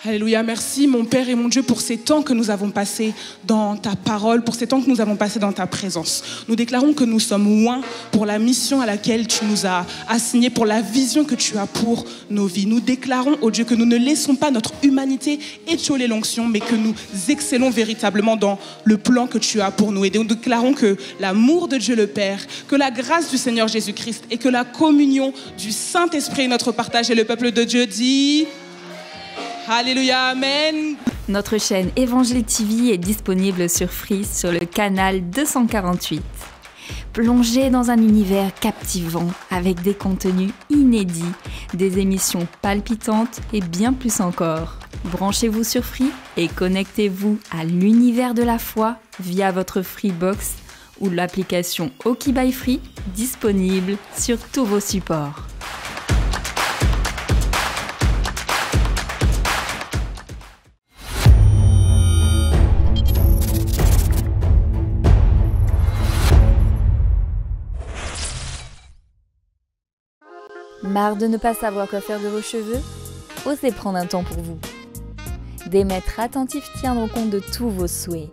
[SPEAKER 3] Alléluia, merci mon Père et mon Dieu pour ces temps que nous avons passés dans ta parole, pour ces temps que nous avons passés dans ta présence. Nous déclarons que nous sommes loin pour la mission à laquelle tu nous as assignés, pour la vision que tu as pour nos vies. Nous déclarons, oh Dieu, que nous ne laissons pas notre humanité étioler l'onction, mais que nous excellons véritablement dans le plan que tu as pour nous. Et nous déclarons que l'amour de Dieu le Père, que la grâce du Seigneur Jésus-Christ et que la communion du Saint-Esprit est notre partage. Et le peuple de Dieu dit... Alléluia, amen.
[SPEAKER 5] Notre chaîne Évangile TV est disponible sur Free sur le canal 248. Plongez dans un univers captivant avec des contenus inédits, des émissions palpitantes et bien plus encore. Branchez-vous sur Free et connectez-vous à l'univers de la foi via votre Freebox ou l'application Oki by Free disponible sur tous vos supports. Marre de ne pas savoir quoi faire de vos cheveux? Osez prendre un temps pour vous. Des maîtres attentifs tiendront compte de tous vos souhaits.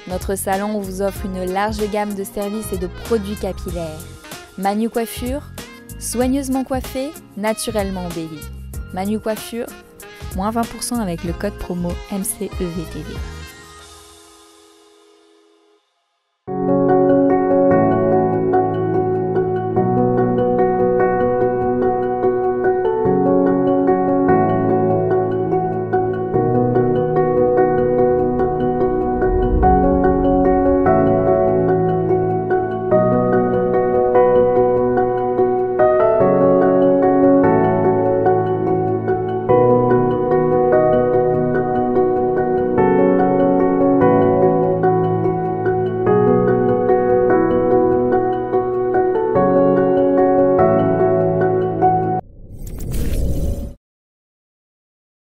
[SPEAKER 5] Notre salon vous offre une large gamme de services et de produits capillaires. Manu Coiffure, soigneusement coiffé, naturellement embelli. Manu Coiffure, moins 20% avec le code promo MCEVTV.